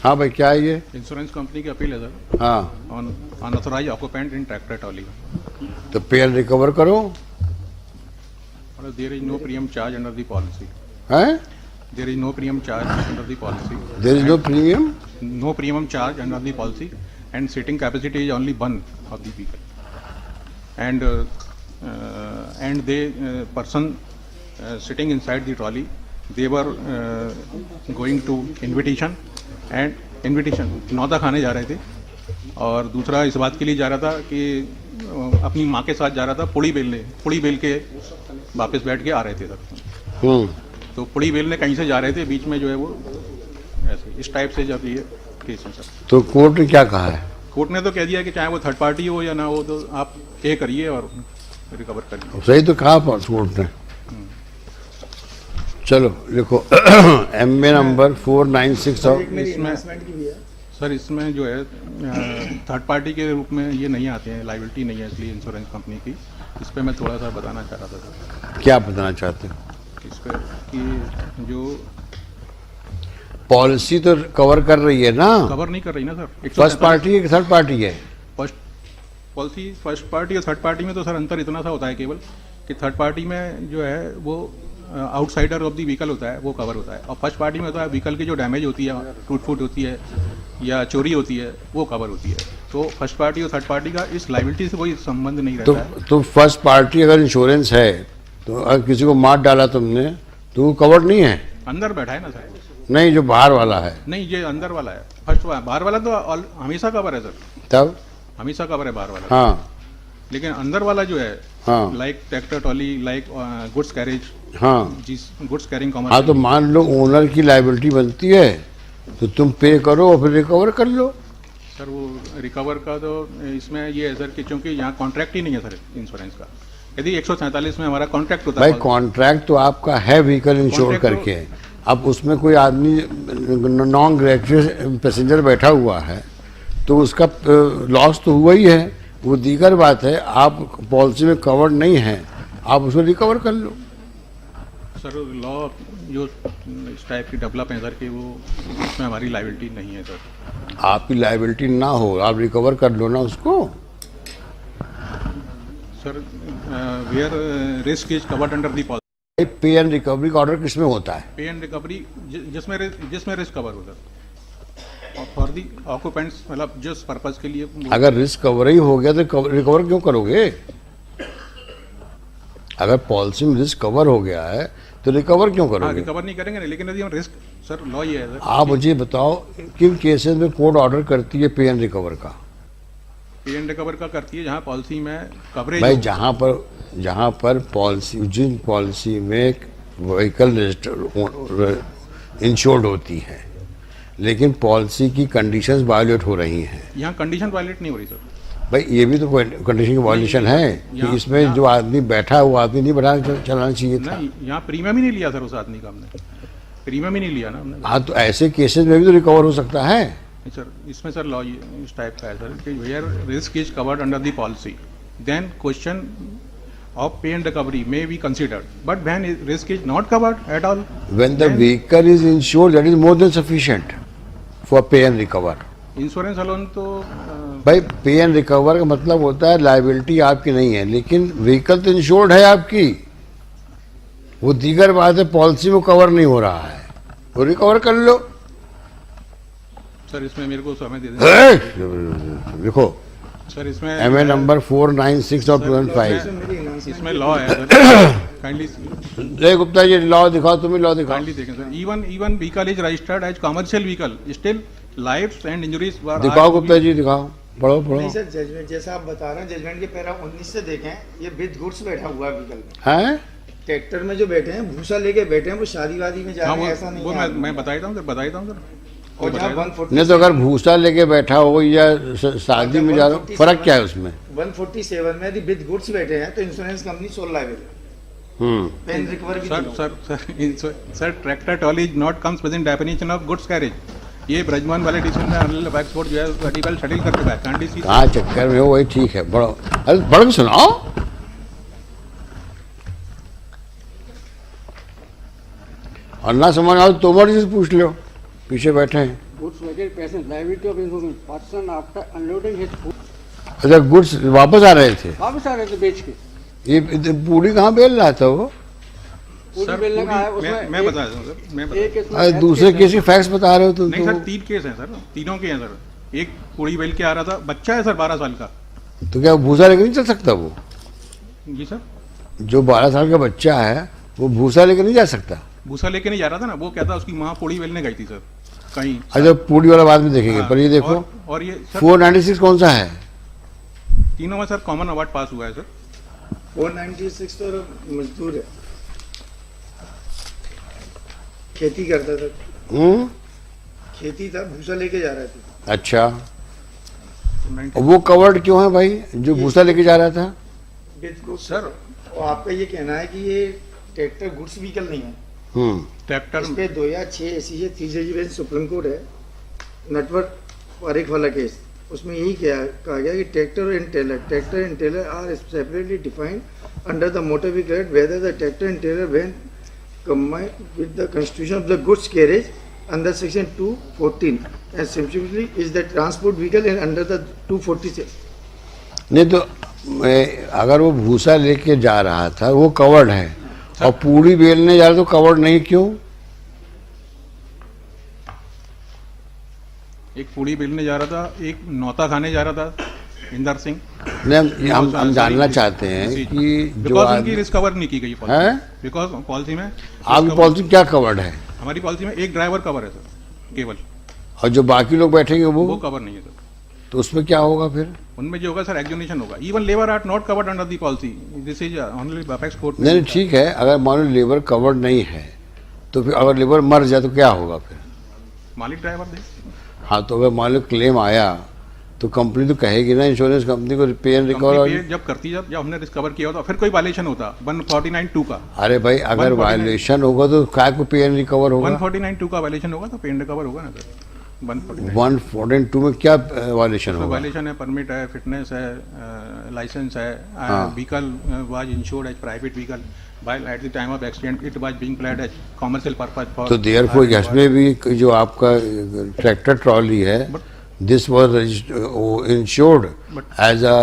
हाँ भाई, क्या है ये? इंश्योरेंस कंपनी की अपील है सर हाँ, on unauthorised occupant in tractor trolley. तो पे एंड रिकवर करो। और there is no premium charge under the policy. हैं? There is no premium charge under the policy. There is no premium. No premium charge under the policy, and seating capacity is only one of the vehicle. And the person sitting inside the trolley, they were going to invitation नौता खाने जा रहे थे, और दूसरा इस बात के लिए जा रहा था कि अपनी माँ के साथ जा रहा था पुड़ी बेल के वापस बैठ के आ रहे थे सर। तो पुड़ी बेलने कहीं से जा रहे थे, बीच में जो है वो ऐसे इस टाइप से जब ये केस है सर। तो कोर्ट ने क्या कहा है? कोर्ट ने तो कह दिया कि चाहे वो थर्ड पार्टी हो या ना हो, तो आप पे करिए और रिकवर करिए। सही तो कहा कोर्ट ने। चलो लिखो MA नंबर 496 और सर इसमें जो है थर्ड पार्टी के रूप में ये नहीं आते हैं, लाइबिलिटी नहीं है, इसलिए इंश्योरेंस कंपनी की। इस पर मैं थोड़ा सा बताना चाह रहा था सर। क्या बताना चाहते हो? इस पर कि जो पॉलिसी तो कवर कर रही है ना? कवर नहीं कर रही ना सर। फर्स्ट पार्टी है कि थर्ड पार्टी है? फर्स्ट पॉलिसी फर्स्ट पार्टी और थर्ड पार्टी में तो सर अंतर इतना सा होता है केवल कि थर्ड पार्टी में जो है वो आउटसाइडर ऑफ द व्हीकल होता है, वो कवर होता है, और फर्स्ट पार्टी में होता है व्हीकल की जो डैमेज होती है, टूट फूट होती है या चोरी होती है, वो कवर होती है। तो फर्स्ट पार्टी और थर्ड पार्टी का इस लाइबिलिटी से कोई संबंध नहीं रहता है। तो फर्स्ट पार्टी अगर इंश्योरेंस है तो अगर किसी को मार डाला तुमने तो वो कवर्ड नहीं है? अंदर बैठा है ना सर। नहीं, जो बाहर वाला है। नहीं, ये अंदर वाला है। फर्स्ट बाहर वाला तो हमेशा कवर है सर, तब हमेशा कवर है बाहर वाला। हाँ, लेकिन अंदर वाला जो है, हाँ, like tractor trolley, like goods carriage, हाँ, जिस गुड्स कैरिंग कॉमर्स। हाँ, तो मान लो ओनर की लाइबिलिटी बनती है तो तुम पे करो और फिर रिकवर कर लो। सर वो रिकवर का तो इसमें ये है सर कि चूंकि यहाँ कॉन्ट्रैक्ट ही नहीं है सर इंश्योरेंस का। यदि 147 में हमारा कॉन्ट्रैक्ट होता भाई, कॉन्ट्रैक्ट तो आपका है व्हीकल इंश्योर करके। अब उसमें कोई आदमी नॉन ग्रेजुएट पैसेंजर बैठा हुआ है तो उसका लॉस तो हुआ ही है। वो दीगर बात है, आप पॉलिसी में कवर्ड नहीं है, आप उसको रिकवर कर लो। सर लॉ जो इस टाइप की डेवलप है सर कि वो इसमें हमारी लाइबिलिटी नहीं है सर। आपकी लाइबिलिटी ना हो, आप रिकवर कर लो ना उसको। Sir where risk is covered under the policy. Pay and recovery का ऑर्डर किसमें होता है? पे एंड रिकवरी जिसमें रिस्क कवर होता है फॉर दी ऑक्यूपेंट्स, मतलब जिस पर्पज के लिए। अगर रिस्क कवर ही हो गया तो रिकवर क्यों करोगे? अगर पॉलिसी में रिस्क कवर हो गया है तो रिकवर क्यों करोगे? रिकवर नहीं करेंगे, लेकिन यदि हम रिस्क, सर लॉ ये है सर। आप मुझे बताओ किन केसेस में कोर्ट ऑर्डर करती है पे एंड रिकवर का? पे एंड रिकवर का करती है जहां पॉलिसी में कवरेज। भाई, जहां पर पॉलिसी, जिन पॉलिसी में व्हीकल इंश्योर्ड होती है लेकिन पॉलिसी की कंडीशंस वायलेट हो रही हैं। यहाँ कंडीशन वायलेट नहीं हो रही सर। भाई, ये भी तो कंडीशन की वायलेशन है कि इसमें जो आदमी बैठा है वो आदमी नहीं बैठा चलाना चाहिए था। नहीं, यहाँ प्रीमियम ही नहीं लिया सर उस आदमी का, हमने प्रीमियम ही नहीं लिया ना हमने। हाँ, तो ऐसे केसेस में भी तो रिकवर हो सकता है। नहीं सर, इसमें सर लॉ इस टाइप का है सर कि where risk is covered under the policy then question of pay and recovery may be considered, but when risk is not covered at all, when the vehicle is insured, that is more than sufficient for pay and recover. Insurance alone तो भाई, पे and recover का मतलब होता है liability आपकी नहीं है लेकिन व्हीकल तो इंश्योर्ड है आपकी। वो दीगर बात है, पॉलिसी में कवर नहीं हो रहा है, वो रिकवर कर लो। सर इसमें मेरे को समय दे दें। देखो सर इसमें MA नंबर 496 और 205 इसमें लॉ है सर। काइंडली जय गुप्ता जी, लॉ दिखाओ, तुम्हें लॉ दिखाओ। काइंडली देखें sir. Even vehicle is registered as commercial vehicle, still life and injuries दिखाओ गुप्ता जी, दिखाओ, पढ़ो पढ़ो। नहीं सर, जजमेंट जैसा आप बता रहे हैं, जजमेंट के पैरा 19 से देखें, ये विद गुड्स बैठा हुआ है व्हीकल में। हैं? ट्रैक्टर में जो बैठे हैं, भूसा लेके बैठे हैं, वो शादी वादी में जा रहे हैं, ऐसा नहीं वो है। मैं बता देता हूँ सर। और जहाँ 147 नहीं तो अगर भूसा लेके बैठा हो या शादी में जा रहा हो, फर्क क्या है उसमें? 147 में यदि विद गुड्स बैठे हैं तो इंश्योरेंस कंपनी सोल लायबल है। पेन रिकवर भी sir tractor trolley is not comes with in definition of goods carriage. ये ब्रजमान वाले एडिशन में अनिल एक्सपोर्ट जो है वर्टिकल शटल कर चुका है। कहाँ चक्कर में हो, वही ठीक है। बड़ो, अरे बड़ के सुनाओ। और ना समझ आओ तो मर्जी से पूछ लो, पीछे बैठे हैं। goods weighted passenger liability of insurance person after unloading his food अच्छा गुड्स वापस आ रहे थे, वापस आ रहे थे बेच के। ये पूरी कहाँ बेल रहा था वो? पूरी सर बेलने का है पूरी- उसमें मैं बता दूं सर, मैं बता एक इसमें अरे death दूसरे case केस के फैक्ट्स बता रहे हो तुम नहीं सर, तो। 3 केस हैं सर, तीनों के हैं सर। एक पूरी बेल के आ रहा था, बच्चा है सर 12 साल का। तो क्या भूसा लेकर नहीं चल सकता वो? जी सर, जो 12 साल का बच्चा है वो भूसा लेकर नहीं जा सकता? भूसा लेके नहीं जा रहा था ना, वो कहता उसकी माँ पूड़ी बेलने गई थी सर कहीं। अच्छा पूरी वाला बाद में देखेंगे, हाँ, पर ये देखो और ये सर 496 कौन सा है? तीनों में सर कॉमन अवार्ड पास हुआ है सर। 496 तो मजदूर है, खेती करता था, खेती था, भूसा लेके जा रहा था। अच्छा 90 वो कवर्ड क्यों है भाई जो भूसा लेके जा रहा था? विद गुड्स सर, और आपका ये कहना है कि ये ट्रैक्टर गुड्स व्हीकल नहीं है। ट्रैक्टर इस पे 2006 ऐसी 3 जज सुप्रीम कोर्ट है, नटवर पारिक वाला केस, उसमें यही कहा गया कि tractor and trailer are separately defined under the motor vehicle act whether the tractor and trailer when combined with the constitution of the goods carriage under section 214 and subsequently is the transport vehicle and under the 246. नहीं तो अगर वो भूसा लेके जा रहा था वो कवर्ड है, और पूरी बेलने जा रहा तो कवर्ड नहीं क्यों? एक पूड़ी बेलने जा रहा था, एक नौता खाने जा रहा था इंदर सिंह। नहीं हम जानना चाहते हैं कि जो बिकॉज उनकी आदमी रिस्क कवर नहीं की गई हैं? पॉलिसी, बिकॉज पॉलिसी में आपकी पॉलिसी क्या कवर्ड है? हमारी पॉलिसी में एक ड्राइवर कवर है सर केवल, और जो बाकी लोग बैठेंगे वो वो कवर नहीं है सर। तो उसमें क्या होगा फिर? उनमें जो होगा सर एक्जोनेशन होगा। Even labour are not covered under the policy, this is only apex court. नहीं ठीक है, अगर मान लो लेबर कवर्ड नहीं है तो फिर अगर लेबर मर जाए तो क्या होगा फिर? मालिक ड्राइवर दे। हाँ तो अगर मान लो क्लेम आया तो कंपनी तो कहेगी ना इंश्योरेंस कंपनी को पे एंड रिकवर। कंपनी पे जब करती जब हमने रिकवर किया होता, फिर कोई वायलेशन होता 149(2) का। अरे भाई अगर 149 वायलेशन होगा तो काय को पे एंड रिकवर होगा? 149(2) का वायलेशन होगा तो पे एंड रिकवर होगा ना सर। 149 142 में क्या वायलेशन तो होगा? वायलेशन है, परमिट है, फिटनेस है, लाइसेंस है, हाँ। Vehicle was insured as private vehicle while at the time of accident it was being played as commercial purpose for। तो देयरफॉर इसमें भी जो आपका ट्रैक्टर ट्रॉली है this was insured as a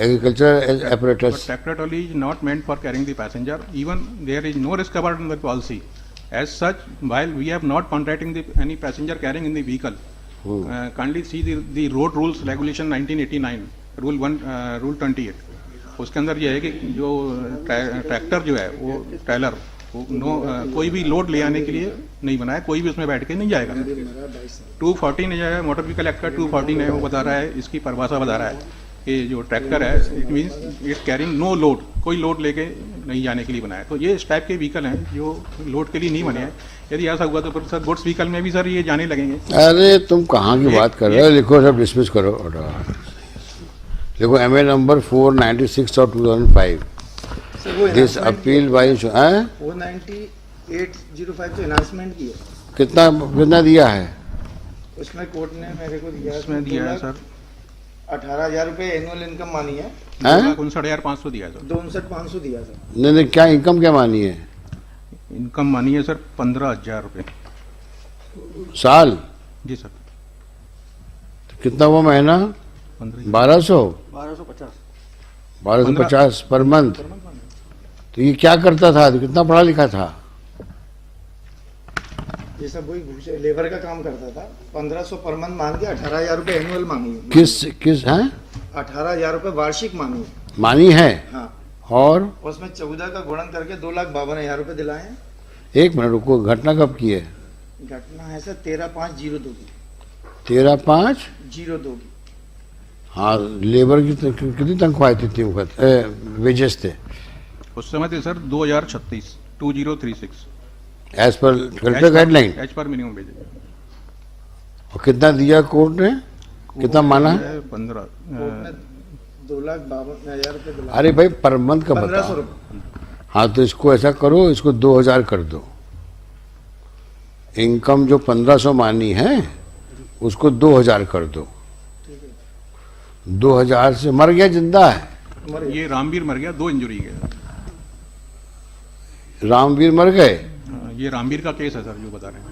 agriculture apparatus। But tractor trolley is not meant for carrying the passenger. Even there is no risk covered in the policy. As such, while we have not contracting any passenger carrying in the vehicle, kindly see the road rules regulation 1989 rule 28। उसके अंदर ये है कि जो tractor जो है वो trailer कोई भी लोड ले आने के लिए नहीं बना है, कोई भी उसमें बैठ के नहीं जाएगा। 214 जो है मोटर व्हीकल एक्ट का 214 है, वो बता रहा है, इसकी परिभाषा बता रहा है कि जो ट्रैक्टर है it means it carrying no load, कोई लोड लेके नहीं जाने के लिए बनाया। तो ये इस टाइप के व्हीकल हैं जो लोड के लिए नहीं बने हैं। यदि ऐसा हुआ तो फिर सर गुड्स व्हीकल में भी सर ये जाने लगेंगे। अरे तुम कहाँ की बात कर रहे हो? लिखो सब डिसमिस करो। देखो MA नंबर 496 of 2005 सर वो दिस अपील बाई 498/05 तो एनाउंसमेंट की है, कितना दिया है? उसमें कोर्ट ने मेरे को दिया, इसमें दिया है सर 18,000 रुपये एनुअल इनकम मानी है, हैं? 59,500 दिया है सर। 62,500 दिया सर। नहीं क्या इनकम क्या मानी है? इनकम मानी है सर 15,000 रुपये साल? जी सर। तो कितना हुआ महीना? 1200 1250 1250 पर मंथ। तो ये क्या करता था? तो कितना पढ़ा लिखा था? ये सब वही लेबर का काम करता था। 1,500 पर मंथ मांग के 18,000 रुपये एनुअल मांगी है। किस हैं? 18,000 रुपये वार्षिक मांगी है। मानी है? हाँ, और उसमें 14 का गुणन करके 2,52,000 रुपये दिलाए हैं। एक मिनट रुको, घटना कब की है? घटना है सर 13/5/02 की। 13/5/02 की। हाँ लेबर की कितनी तनख्वाह थी? इतनी वक्त वेजेस थे उस समय थे sir 2036 as per collector guideline. As per minimum wage. और कितना दिया कोर्ट ने? कितना माना? 15 कोर्ट ने 2,52,000 रुपये दिलाए। अरे भाई पर मंथ का 1,500 बताओ। रुपये। हाँ तो इसको ऐसा करो, इसको 2,000 कर दो। इनकम जो 1,500 मानी है उसको 2,000 कर दो। 2,000 से मर गया जिंदा है? ये रामवीर मर गया, 2 इंजरी गया। रामवीर मर गए? ये रामवीर का केस है सर जो बता रहे हैं।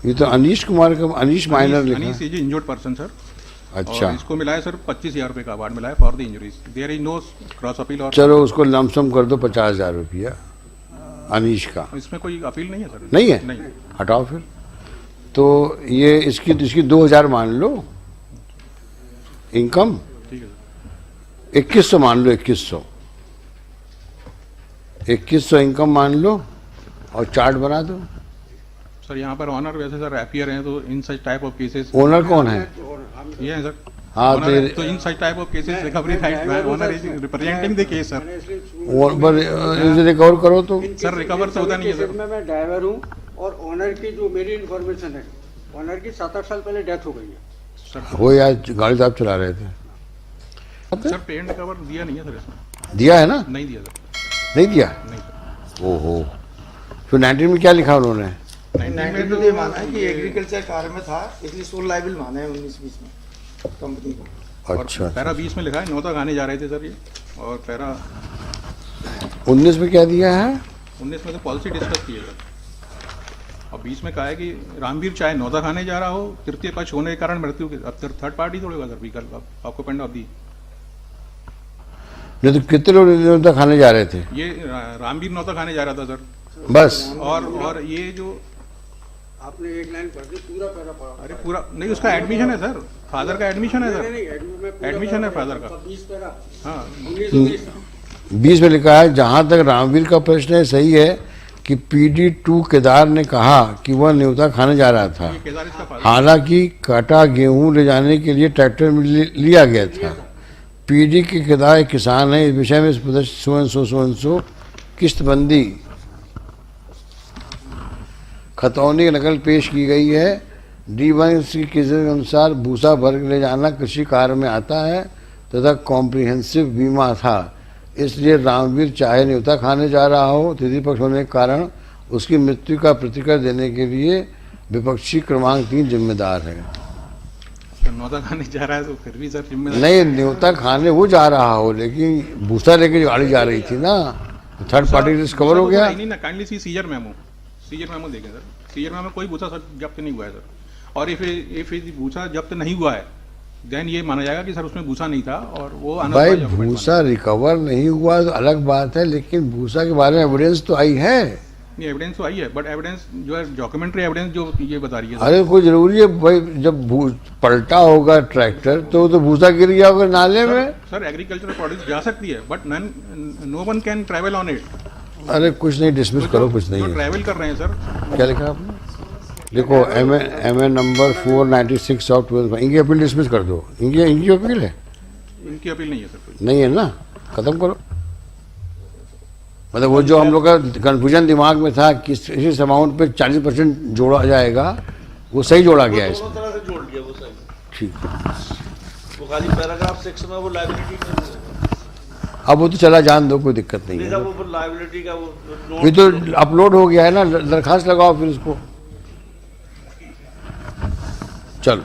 ये तो अनीश कुमार का, अनीश माइनर लिखा अनीश है। Is injured person sir. अच्छा, और इसको मिला है सर 25,000 रुपये का अवार्ड मिला है for the injuries. There is no cross appeal और चलो उसको लमसम कर दो 50,000 रुपया अनीश का। इसमें कोई अपील नहीं है सर। नहीं है? नहीं। हटाओ फिर। तो ये इसकी 2,000 मान लो इनकम, ठीक है 2100 मान लो, 2100 इनकम मान लो और चार्ट बना दो। सर। यहाँ पर ऑनर वैसे सर एपियर हैं, तो in such type of cases owner कौन है? ये है सर। हाँ, Owner है, तो in such type of cases recovery right owner is representing the case sir. इसे रिकवर करो तो सर रिकवर तो होता नहीं है केसेस सर। में मैं ड्राइवर हूँ और ओनर की जो मेरी इन्फॉर्मेशन है, ओनर की 7-8 साल पहले डेथ हो गई है। सर हो यार, गाड़ी तो आप चला रहे थे। सर पे एंड कवर दिया नहीं है सर इसमें। दिया है ना? नहीं दिया सर। नहीं दिया? नहीं सर। ओहो, फिर 19 में क्या लिखा उन्होंने? 19 में 19 तो ये माना है कि एग्रीकल्चर कार्य में था, इसलिए सोल लाइबल माना है 19-20 में कंपनी को। अच्छा, पैरा 20 में लिखा है नौता खाने जा रहे थे सर ये। और पैरा 19 में क्या दिया है? 19 में तो पॉलिसी डिस्कस की है सर। और 20 में कहा है कि रामवीर चाहे नौता खाने जा रहा हो, तृतीय पक्ष होने के कारण मृत्यु के, अब थर्ड पार्टी थोड़ी होगा सर व्हीकल आपको पेंड ऑफ दी। नहीं तो कितने लोग नौता खाने जा रहे थे? ये रामवीर नौता खाने जा रहा था सर। बस? और ये जो आपने एक लाइन पढ़ दी, पूरा पैरा पढ़ा। अरे पूरा नहीं, उसका एडमिशन है सर, फादर का एडमिशन है सर। एडमिशन है फादर का। 20 पैरा, हाँ 19-19 20 में लिखा है, जहां तक रामवीर का प्रश्न है सही है कि PD2 केदार ने कहा कि वह न्योता खाने जा रहा था, ये केदार इसका फादर। हालांकि काटा गेहूं ले जाने के लिए ट्रैक्टर में लिया गया था। PD के केदार एक किसान है, इस विषय में सुवंशो किश्तबंदी खतौनी की नकल पेश की गई है। D1 की किसी के अनुसार भूसा भर ले जाना कृषि कार्य में आता है तथा कॉम्प्रिहेंसिव बीमा था, इसलिए रामवीर चाहे न्योता खाने जा रहा हो, तृतीय पक्ष होने के कारण उसकी मृत्यु का प्रतिकर देने के लिए विपक्षी क्रमांक 3 जिम्मेदार है। सर नौता खाने जा रहा है तो फिर भी सर जिम्मेदार। नहीं, न्योता खाने वो जा रहा हो, लेकिन भूसा लेके गाड़ी जा रही थी ना, थर्ड पार्टी रिस्क कवर हो गया। नहीं ना, काइंडली सी सीजर मेमो देखें सर। सीजर मेमो कोई भूसा सर जब्त नहीं हुआ है सर। और इफ भूसा जब्त नहीं हुआ है देन ये माना जाएगा कि सर उसमें भूसा नहीं था और वो भाई भूसा रिकवर नहीं हुआ तो अलग बात है, लेकिन भूसा के बारे में एविडेंस तो आई है। नहीं एविडेंस तो आई है, बट एविडेंस जो है डॉक्यूमेंट्री एविडेंस जो ये बता रही है अरे कोई जरूरी है भाई, जब पलटा होगा ट्रैक्टर तो भूसा गिर गया होगा नाले में। सर एग्रीकल्चर प्रोड्यूस जा सकती है but no one can travel on it. अरे कुछ नहीं, डिसमिस करो, कुछ नहीं जो है। ट्रैवल कर रहे हैं सर। क्या लिखा आपने? देखो MA नंबर 496 ऑफ 12, इनकी अपील डिसमिस कर दो। इनकी अपील है? इनकी अपील नहीं है सर कोई। नहीं है ना, खत्म करो। मतलब वो जो हम लोग का कन्फ्यूजन दिमाग में था कि इस अमाउंट पे 40% जोड़ा जाएगा, वो सही जोड़ा गया है दोनों इसमें। तरह से जोड़ दिया वो सही। ठीक है, वो खाली पैराग्राफ 6 में वो लाइबिलिटी अब वो तो चला जान दो, कोई दिक्कत नहीं है। वो लाइबिलिटी का वो ये तो अपलोड हो गया है ना, दरखास्त लगाओ फिर उसको। चलो।